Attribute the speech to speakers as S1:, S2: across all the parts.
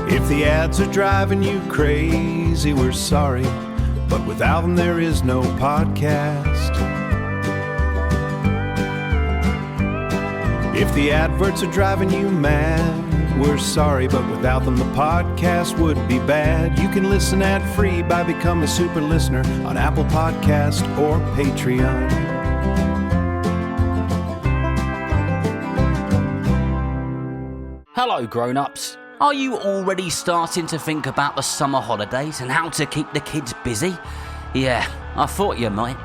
S1: If the ads are driving you crazy, we're sorry, but without them there is no podcast. If the adverts are driving you mad, we're sorry, but without them the podcast would be bad. You can listen ad-free by becoming a super listener on Apple Podcast or Patreon.
S2: Hello grown-ups. Are you already starting to think about the summer holidays and how to keep the kids busy? Yeah, I thought you might.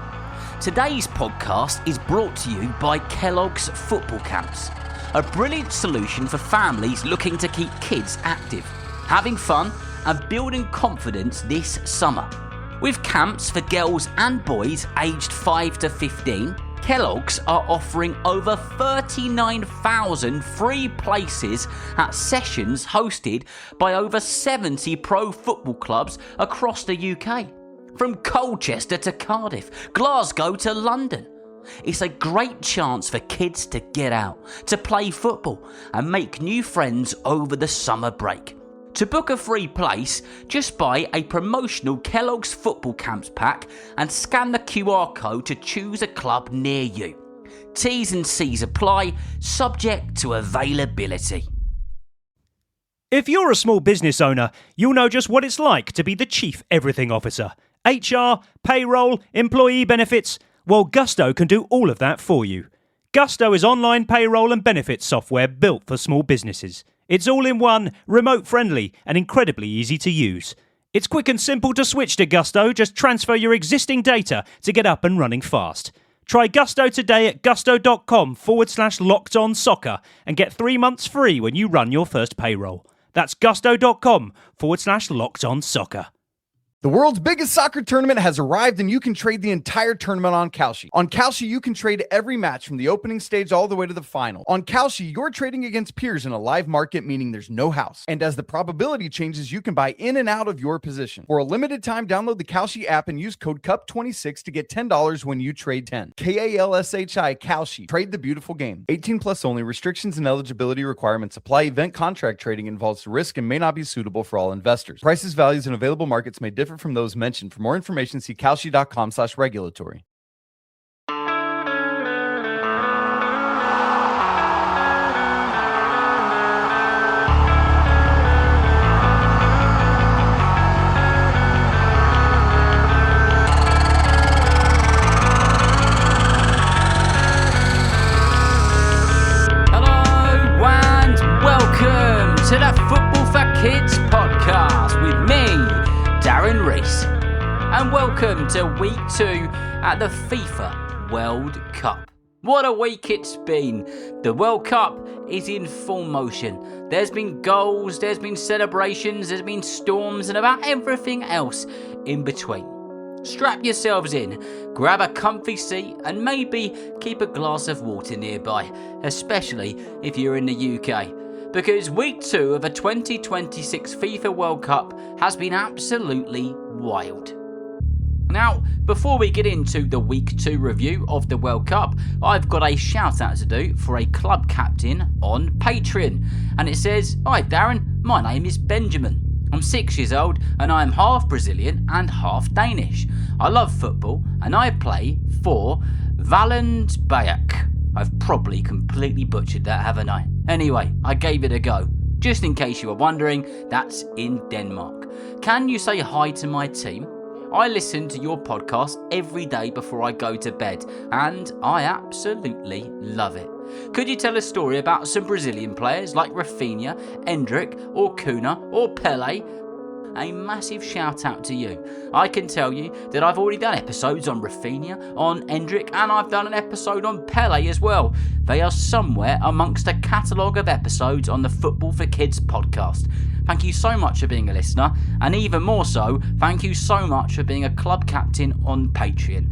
S2: Today's podcast is brought to you by Kellogg's Football Camps, a brilliant solution for families looking to keep kids active, having fun and building confidence this summer. With camps for girls and boys aged 5 to 15, Kellogg's are offering over 39,000 free places at sessions hosted by over 70 pro football clubs across the UK. From Colchester to Cardiff, Glasgow to London. It's a great chance for kids to get out, to play football and make new friends over the summer break. To book a free place, just buy a promotional Kellogg's Football Camps pack and scan the QR code to choose a club near you. T's and C's apply, subject to availability.
S3: If you're a small business owner, you'll know just what it's like to be the Chief Everything Officer. HR, payroll, employee benefits. Well, Gusto can do all of that for you. Gusto is online payroll and benefits software built for small businesses. It's all in one, remote friendly, and incredibly easy to use. It's quick and simple to switch to Gusto. Just transfer your existing data to get up and running fast. Try Gusto today at gusto.com/lockedonsoccer and get 3 months free when you run your first payroll. That's gusto.com/lockedonsoccer.
S4: The world's biggest soccer tournament has arrived and you can trade the entire tournament on Kalshi. On Kalshi, you can trade every match from the opening stage all the way to the final. On Kalshi, you're trading against peers in a live market, meaning there's no house. And as the probability changes, you can buy in and out of your position. For a limited time, download the Kalshi app and use code CUP26 to get $10 when you trade 10. KALSHI, Kalshi. Trade the beautiful game. 18 plus only. Restrictions and eligibility requirements apply. Event contract trading involves risk and may not be suitable for all investors. Prices, values, and available markets may differ from those mentioned. For more information, see kalshi.com/regulatory.
S2: Hello and welcome to the Football for Kids podcast with me, Darren Rees, and welcome to week 2 at the FIFA World Cup. What a week it's been. The World Cup is in full motion. There's been goals, there's been celebrations, there's been storms and about everything else in between. Strap yourselves in, grab a comfy seat and maybe keep a glass of water nearby, especially if you're in the UK. Because week 2 of the 2026 FIFA World Cup has been absolutely wild. Now, before we get into the week 2 review of the World Cup, I've got a shout out to do for a club captain on Patreon. And it says, "Hi Darren, my name is Benjamin. I'm 6 years old and I'm half Brazilian and half Danish. I love football and I play for Valensbæk." I've probably completely butchered that, haven't I? Anyway, I gave it a go. Just in case you were wondering, that's in Denmark. Can you say hi to my team? I listen to your podcast every day before I go to bed, and I absolutely love it. Could you tell a story about some Brazilian players like Rafinha, Endrick, or Kuna, or Pele? A massive shout out to you. I can tell you that I've already done episodes on Rafinha, on Endrick, and I've done an episode on Pele as well. They are somewhere amongst a catalogue of episodes on the Football for Kids podcast. Thank you so much for being a listener, and even more so, thank you so much for being a club captain on Patreon.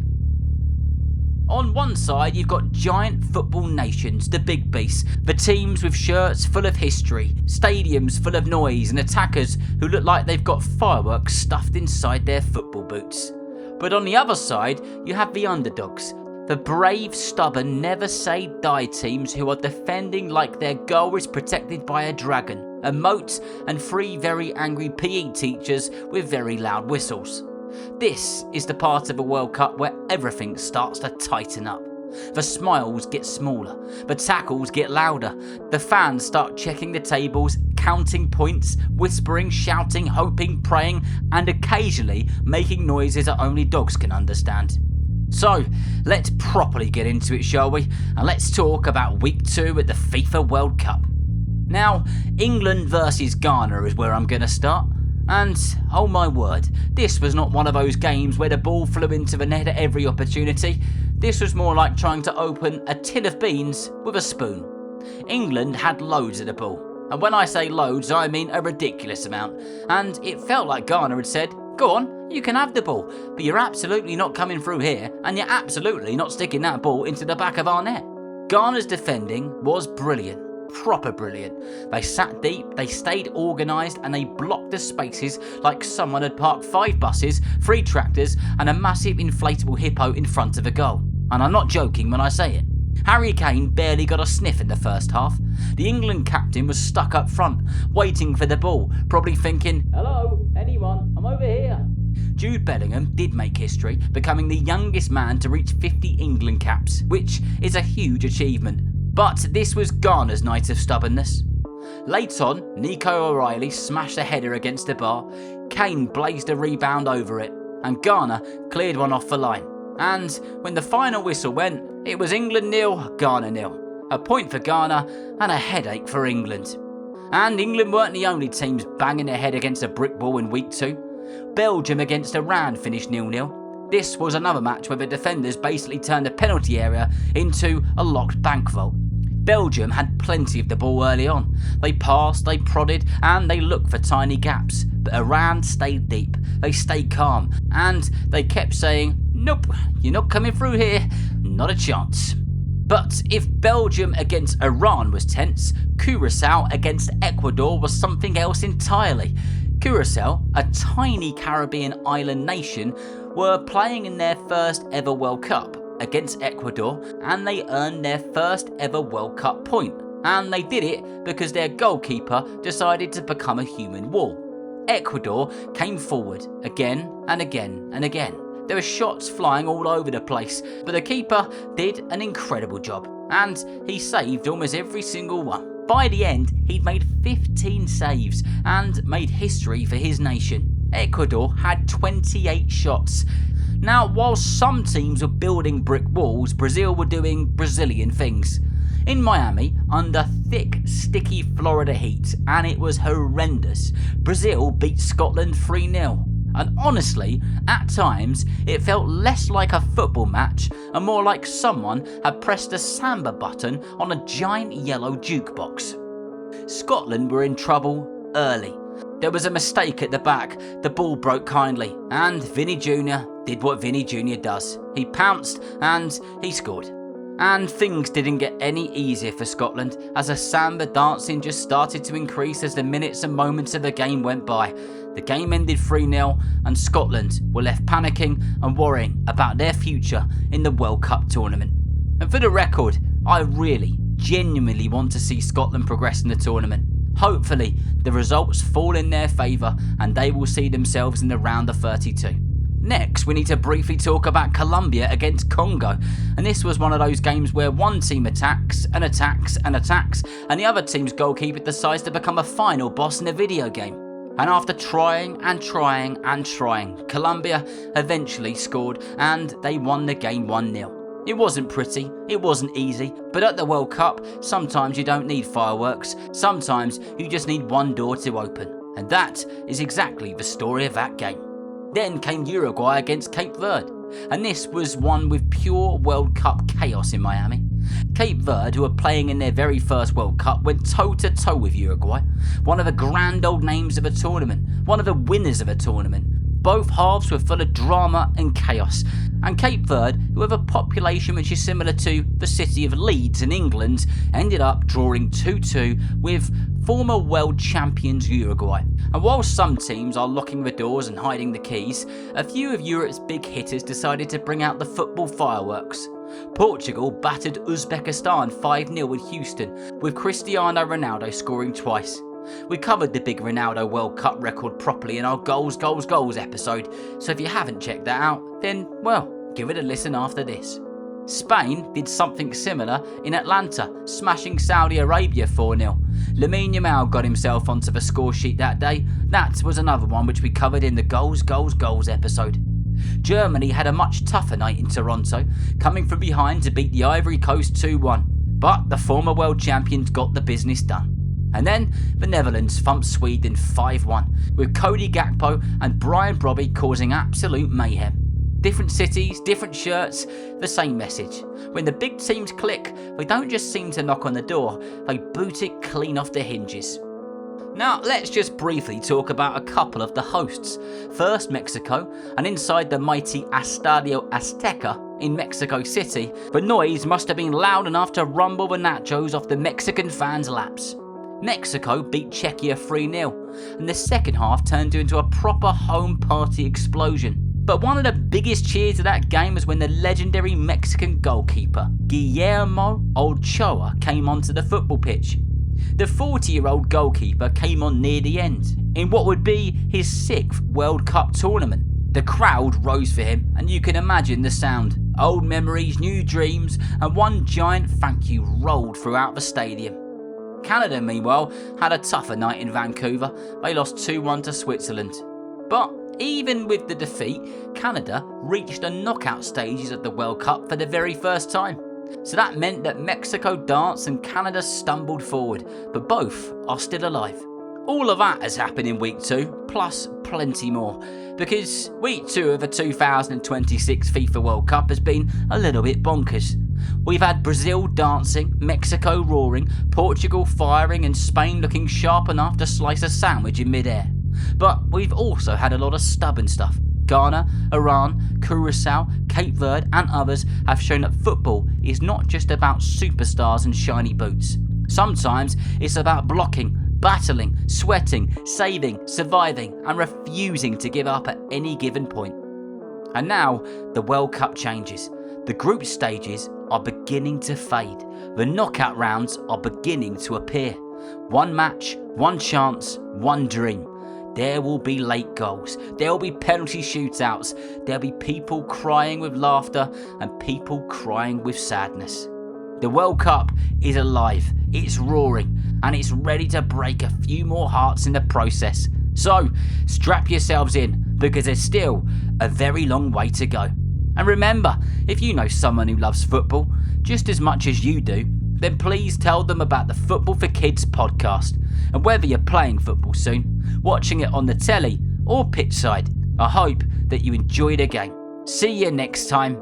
S2: On one side, you've got giant football nations, the big beasts, the teams with shirts full of history, stadiums full of noise, and attackers who look like they've got fireworks stuffed inside their football boots. But on the other side, you have the underdogs, the brave, stubborn, never say die teams who are defending like their goal is protected by a dragon. a moat, and 3 very angry PE teachers with very loud whistles. This is the part of a World Cup where everything starts to tighten up. The smiles get smaller, the tackles get louder, the fans start checking the tables, counting points, whispering, shouting, hoping, praying, and occasionally making noises that only dogs can understand. So, let's properly get into it, shall we? And let's talk about week 2 at the FIFA World Cup. Now, England versus Ghana is where I'm going to start. And, oh my word, this was not one of those games where the ball flew into the net at every opportunity. This was more like trying to open a tin of beans with a spoon. England had loads of the ball. And when I say loads, I mean a ridiculous amount. And it felt like Ghana had said, go on, you can have the ball, but you're absolutely not coming through here, and you're absolutely not sticking that ball into the back of our net. Ghana's defending was brilliant. Proper brilliant. They sat deep, they stayed organised, and they blocked the spaces like someone had parked 5 buses, 3 tractors, and a massive inflatable hippo in front of a goal. And I'm not joking when I say it. Harry Kane barely got a sniff in the first half. The England captain was stuck up front, waiting for the ball, probably thinking, hello, anyone, I'm over here. Jude Bellingham did make history, becoming the youngest man to reach 50 England caps, which is a huge achievement. But this was Ghana's night of stubbornness. Late on, Nico O'Reilly smashed a header against the bar, Kane blazed a rebound over it, and Ghana cleared one off the line. And when the final whistle went, it was England 0, Ghana 0. A point for Ghana and a headache for England. And England weren't the only teams banging their head against a brick wall in week 2. Belgium against Iran finished 0-0. This was another match where the defenders basically turned the penalty area into a locked bank vault. Belgium had plenty of the ball early on. They passed, they prodded, and they looked for tiny gaps. But Iran stayed deep, they stayed calm, and they kept saying, nope, you're not coming through here, not a chance. But if Belgium against Iran was tense, Curaçao against Ecuador was something else entirely. Curaçao, a tiny Caribbean island nation, were playing in their first ever World Cup against Ecuador, and they earned their first ever World Cup point. And they did it because their goalkeeper decided to become a human wall. Ecuador came forward again and again and again. There were shots flying all over the place, but the keeper did an incredible job, and he saved almost every single one. By the end, he'd made 15 saves and made history for his nation. Ecuador had 28 shots. Now, while some teams were building brick walls, Brazil were doing Brazilian things. In Miami, under thick, sticky Florida heat, and it was horrendous, Brazil beat Scotland 3-0. And honestly, at times, it felt less like a football match and more like someone had pressed a samba button on a giant yellow jukebox. Scotland were in trouble early. There was a mistake at the back, the ball broke kindly, and Vinny Jr. did what Vinny Jr. does. He pounced and he scored. And things didn't get any easier for Scotland as the samba dancing just started to increase as the minutes and moments of the game went by. The game ended 3-0 and Scotland were left panicking and worrying about their future in the World Cup tournament. And for the record, I really, genuinely want to see Scotland progress in the tournament. Hopefully, the results fall in their favour and they will see themselves in the round of 32. Next, we need to briefly talk about Colombia against Congo, and this was one of those games where one team attacks and attacks and attacks, and the other team's goalkeeper decides to become a final boss in a video game. And after trying and trying and trying, Colombia eventually scored and they won the game 1-0. It wasn't pretty, it wasn't easy, but at the World Cup, sometimes you don't need fireworks, sometimes you just need one door to open. And that is exactly the story of that game. Then came Uruguay against Cape Verde, and this was one with pure World Cup chaos in Miami. Cape Verde, who were playing in their very first World Cup, went toe-to-toe with Uruguay, one of the grand old names of a tournament, one of the winners of a tournament. Both halves were full of drama and chaos, and Cape Verde, who have a population which is similar to the city of Leeds in England, ended up drawing 2-2 with former world champions Uruguay. And while some teams are locking the doors and hiding the keys, a few of Europe's big hitters decided to bring out the football fireworks. Portugal battered Uzbekistan 5-0 in Houston, with Cristiano Ronaldo scoring twice. We covered the big Ronaldo World Cup record properly in our goals episode, so if you haven't checked that out, then, well, give it a listen after this. Spain did something similar in Atlanta, smashing Saudi Arabia 4-0. Lamine Yamal got himself onto the score sheet that day. That was another one which we covered in the goals episode. Germany had a much tougher night in Toronto, coming from behind to beat the Ivory Coast 2-1. But the former world champions got the business done. And then the Netherlands thumped Sweden 5-1, with Cody Gakpo and Brian Brobby causing absolute mayhem. Different cities, different shirts, the same message. When the big teams click, they don't just seem to knock on the door, they boot it clean off the hinges. Now, let's just briefly talk about a couple of the hosts. First, Mexico, and inside the mighty Estadio Azteca in Mexico City, the noise must have been loud enough to rumble the nachos off the Mexican fans' laps. Mexico beat Czechia 3-0, and the second half turned into a proper home party explosion. But one of the biggest cheers of that game was when the legendary Mexican goalkeeper, Guillermo Ochoa, came onto the football pitch. The 40-year-old goalkeeper came on near the end, in what would be his 6th World Cup tournament. The crowd rose for him, and you can imagine the sound. Old memories, new dreams, and one giant thank you rolled throughout the stadium. Canada, meanwhile, had a tougher night in Vancouver. They lost 2-1 to Switzerland. But even with the defeat, Canada reached the knockout stages of the World Cup for the very first time. So that meant that Mexico danced and Canada stumbled forward, but both are still alive. All of that has happened in week 2, plus plenty more, because week 2 of the 2026 FIFA World Cup has been a little bit bonkers. We've had Brazil dancing, Mexico roaring, Portugal firing, and Spain looking sharp enough to slice a sandwich in midair. But we've also had a lot of stubborn stuff. Ghana, Iran, Curaçao, Cape Verde and others have shown that football is not just about superstars and shiny boots. Sometimes it's about blocking, battling, sweating, saving, surviving and refusing to give up at any given point. And now the World Cup changes. The group stages are beginning to fade. The knockout rounds are beginning to appear. One match, one chance, one dream. There will be late goals, there will be penalty shootouts, there'll be people crying with laughter and people crying with sadness. The World Cup is alive, it's roaring, and it's ready to break a few more hearts in the process. So, strap yourselves in, because there's still a very long way to go. And remember, if you know someone who loves football just as much as you do, then please tell them about the Football for Kids podcast. And whether you're playing football soon, watching it on the telly or pitchside, I hope that you enjoy the game. See you next time.